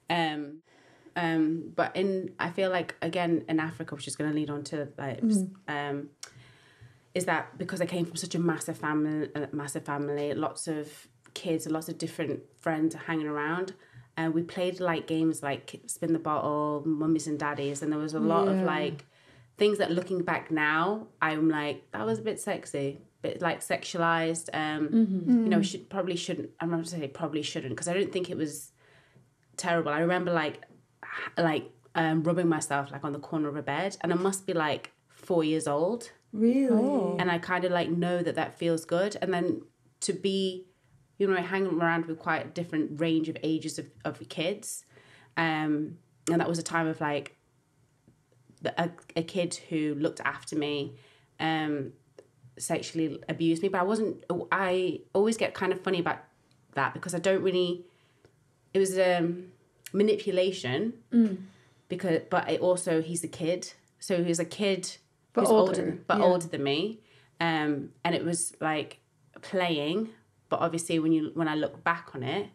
But I feel like, again, in Africa, which is going to lead on to like, is that because I came from such a massive family, lots of kids, lots of different friends are hanging around, and we played like games like spin the bottle, mummies and daddies, and there was a lot of like things that, looking back now, I'm like, that was a bit sexy, bit like sexualized. You know, shouldn't. I'm not saying probably shouldn't, because I don't think it was terrible. I remember like rubbing myself like on the corner of a bed, and I must be like 4 years old. Really? Oh. And I kind of like know that feels good. And then to be, you know, hanging around with quite a different range of ages of kids. And that was a time of like a kid who looked after me, sexually abused me. But I always get kind of funny about that, because I don't really, it was manipulation, but he's a kid. So he was a kid who's older than me. And it was like playing, but obviously when I look back on it,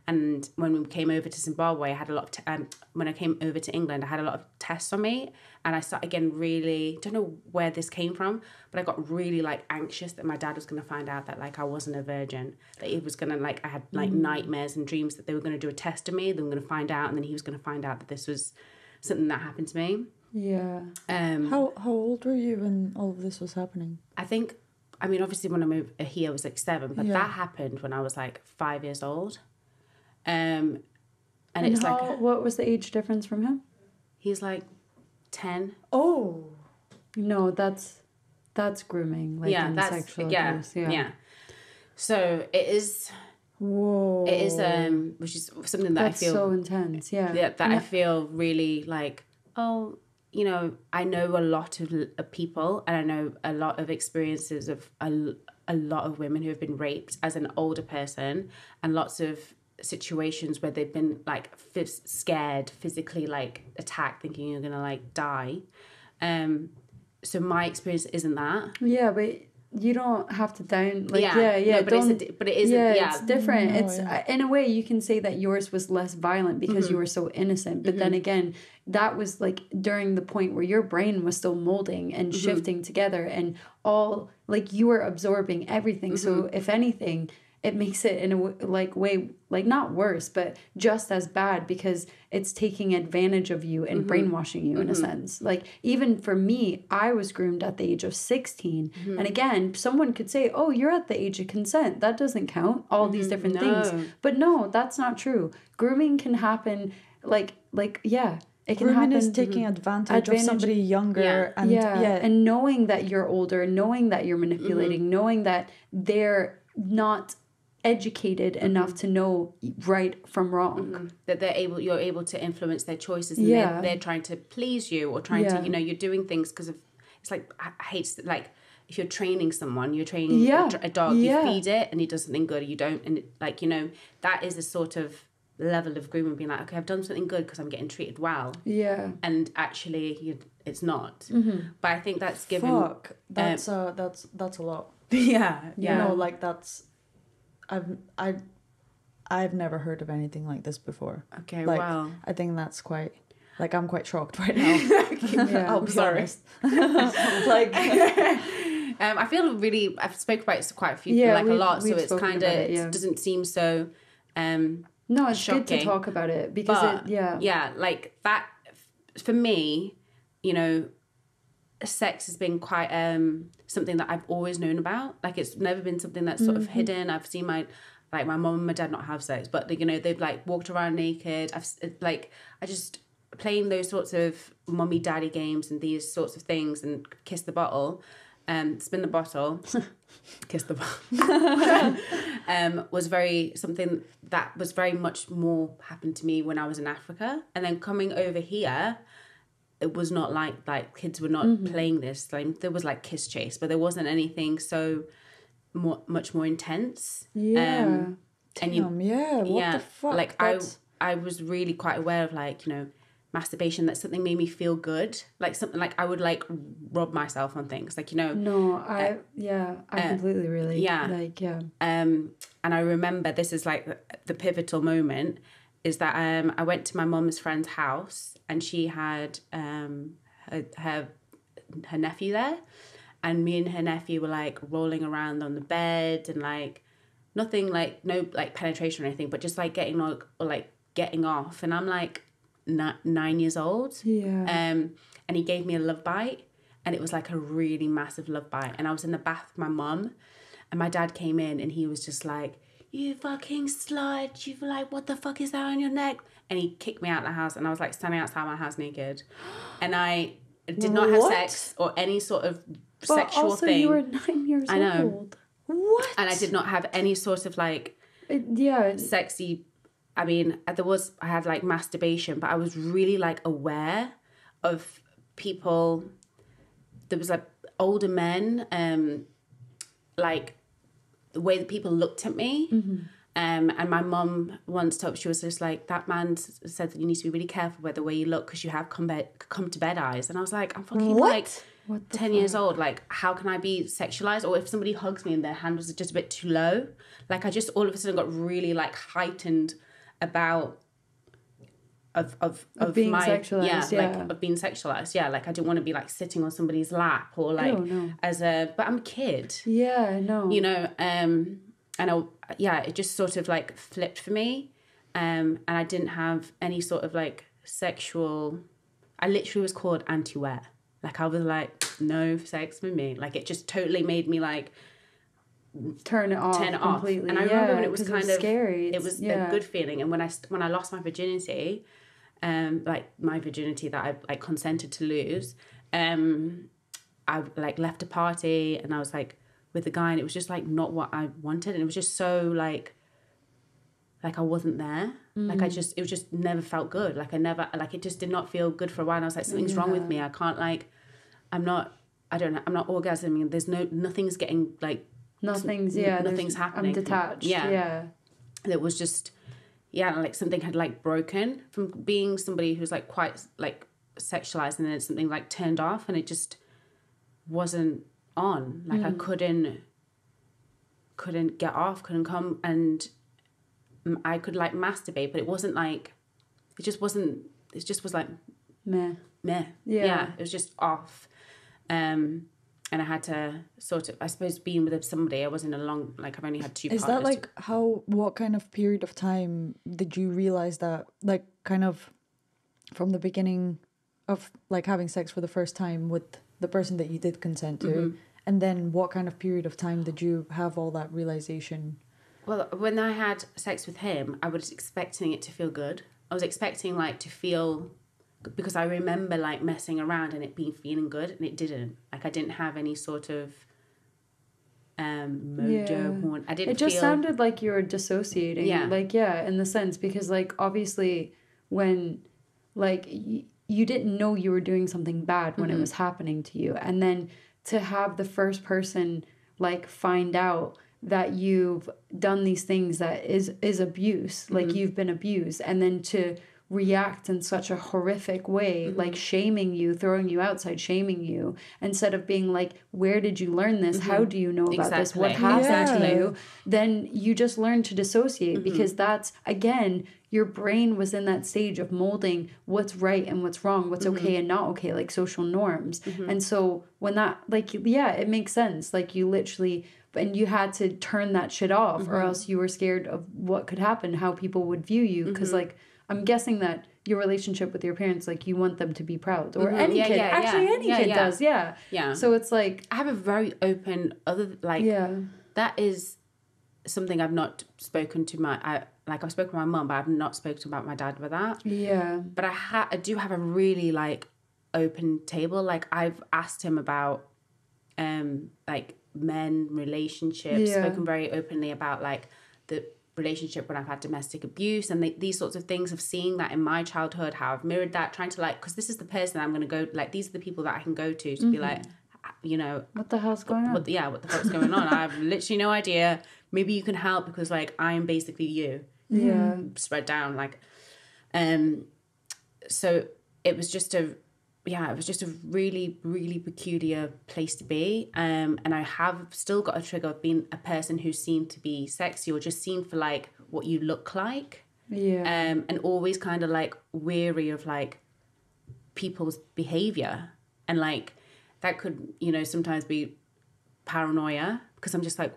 and when we came over to Zimbabwe, I had a lot of when I came over to England, I had a lot of tests on me, and I started getting really, don't know where this came from, but I got really like anxious that my dad was going to find out that like I wasn't a virgin, that he was going to like, I had like nightmares and dreams that they were going to do a test of me, they were going to find out, and then he was going to find out that this was something that happened to me. Yeah. How old were you when all of this was happening? I think, I mean, obviously when I moved here, I was like 7, but that happened when I was like 5 years old. And it's like, what was the age difference from him? He's like 10. Oh, no, that's grooming. Like, that's sexual abuse. Yeah. So it is. Whoa. It is which is something that that's I feel so intense. Yeah. I feel really like, oh, you know, I know a lot of people, and I know a lot of experiences of a lot of women who have been raped as an older person, and lots of situations where they've been like scared, physically like attacked, thinking you're gonna like die. So my experience isn't that. Yeah, but you don't have to down like no, but it isn't. It's different. In a way you can say that yours was less violent because you were so innocent, but then again, that was like during the point where your brain was still molding and shifting together, and all like you were absorbing everything. So if anything, it makes it in a way like not worse, but just as bad, because it's taking advantage of you and brainwashing you in a sense. Like even for me, I was groomed at the age of 16. And again, someone could say, oh, you're at the age of consent. That doesn't count. All these different things. But no, that's not true. Grooming can happen it can grooming happen. is taking advantage of somebody younger. And knowing that you're older, knowing that you're manipulating, knowing that they're not educated enough to know right from wrong, that you're able to influence their choices, and they're trying to please you, or trying to, you know, you're doing things because of, it's like, I hate, like, if you're training someone, you're training a dog, you feed it and it does something good, or you don't, and like, you know, that is a sort of level of grooming, being like, okay, I've done something good because I'm getting treated well, and actually it's not. But I think that's given that's a lot. You know, like that's I've never heard of anything like this before. Okay, like, wow. I think that's quite, like, I'm quite shocked right now. I'll be honest. Like, I feel really, I've spoke about it to quite a few people, like a lot, so it's kind of, it doesn't seem so no, it's shocking. Good to talk about it, because like that, for me, you know, sex has been quite something that I've always known about. Like, it's never been something that's sort of hidden. I've seen my mum and my dad not have sex, but you know, they've like walked around naked. I just playing those sorts of mummy daddy games and these sorts of things, and kiss the bottle, spin the bottle, kiss the bottle, was something that was very much more happened to me when I was in Africa, and then coming over here, it was not like kids were not playing this. Like, there was like kiss chase, but there wasn't anything so much more intense. Yeah. What the fuck? Like, I was really quite aware of, like, you know, masturbation, that something made me feel good. Like something like I would like rub myself on things, like, you know. No, I completely relate. Yeah. Like, yeah. And I remember this is like the pivotal moment is that I went to my mum's friend's house, and she had her nephew there, and me and her nephew were like rolling around on the bed, and like nothing, like no like penetration or anything, but just like getting off, and I'm like 9 years old. And he gave me a love bite, and it was like a really massive love bite, and I was in the bath with my mum, and my dad came in, and he was just like, "You fucking slut, you like, what the fuck is that on your neck?" And he kicked me out of the house, and I was like standing outside my house naked, and I did not have sex or any sort of sexual also, thing. You were 9 years I know. old. What? And I did not have any sort of like sexy. I mean, I had like masturbation, but I was really like aware of people. There was like older men, like the way that people looked at me. And my mum once told, she was just like, that man said that you need to be really careful with the way you look because you have come to bed eyes. And I was like, I'm fucking like 10 years old. Like, how can I be sexualized? Or if somebody hugs me and their hand was just a bit too low, like I just all of a sudden got really like heightened about of being my sexualized, like of being sexualized. Yeah, like I didn't want to be like sitting on somebody's lap or like but I'm a kid. Yeah, no. You know, and it just sort of like flipped for me. And I didn't have any sort of like sexual, I literally was called Antoinette. Like I was like, no sex for me. Like it just totally made me like turn it off completely. And I remember when it was kind of scary. It was a good feeling. And when I lost my virginity, like my virginity that I like consented to lose, I like left a party, and I was like with a guy, and it was just like not what I wanted, and it was just so like I wasn't there. Like it just never felt good. Like it just did not feel good for a while. And I was like, something's wrong with me. I can't like, I'm not orgasming. There's nothing's getting like, nothing's happening. I'm detached. Yeah. It was just, like something had like broken from being somebody who's like quite like sexualized, and then something like turned off, and it just wasn't on. Like I couldn't get off, couldn't come, and I could like masturbate, but it wasn't like, it just was like meh. Yeah, it was just off. And I had to sort of, I suppose, being with somebody, I wasn't I've only had two partners. Is that like what kind of period of time did you realize that, like kind of from the beginning of like having sex for the first time with the person that you did consent to, and then what kind of period of time did you have all that realization? Well, when I had sex with him, I was expecting it to feel good. I was expecting like to feel, because I remember like messing around and it feeling good, and it didn't. Like I didn't have any sort of mojo. I didn't. It just sounded like you were dissociating. Yeah. Like in the sense, because like obviously when like you didn't know you were doing something bad when it was happening to you, and then to have the first person like find out that you've done these things that is abuse, like you've been abused, and then to react in such a horrific way, like shaming you, throwing you outside, shaming you, instead of being like, where did you learn this? How do you know about this? What happened to you? Then you just learn to dissociate, because that's, again, your brain was in that stage of molding what's right and what's wrong, what's okay and not okay, like social norms. And so when that, like, it makes sense. Like you literally, and you had to turn that shit off, or else you were scared of what could happen, how people would view you. Because like, I'm guessing that your relationship with your parents, like you want them to be proud, or any kid, any kid does. Yeah. So it's like, I have a very open that is something I've not spoken to I've spoken to my mum, but I've not spoken about my dad with that. Yeah. But I do have a really like open table. Like I've asked him about like men relationships, spoken very openly about like the relationship when I've had domestic abuse, and these sorts of things, of seeing that in my childhood, how I've mirrored that, trying to like, because this is the person I'm going to go, like these are the people that I can go to be like, you know, what the hell's going on? What the fuck's going on? I have literally no idea. Maybe you can help, because like I'm basically you. Yeah. Spread down like, so it was just a really, really peculiar place to be. And I have still got a trigger of being a person who's seen to be sexy, or just seen for like what you look like. And always kind of like weary of like people's behavior, and like that could, you know, sometimes be paranoia, because I'm just like,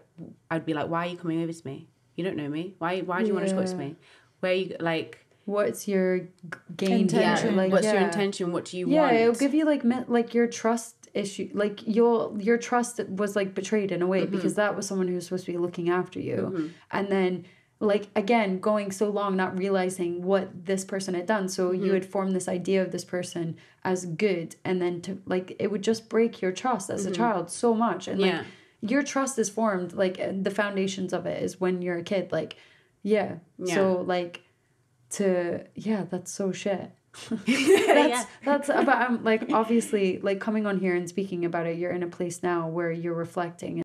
I'd be like, why are you coming over to me? You don't know me. Why do you want to talk to me? Where are you, like, what's your game intention? Like, what's your intention? What do you want? Yeah, it'll give you like your trust issue. Like your trust was like betrayed in a way, because that was someone who was supposed to be looking after you, and then like again going so long not realizing what this person had done. So you had formed this idea of this person as good, and then to like it would just break your trust as a child so much, and like your trust is formed, like the foundations of it is when you're a kid, like so like that's so shit. That's but I'm like, obviously, like coming on here and speaking about it, you're in a place now where you're reflecting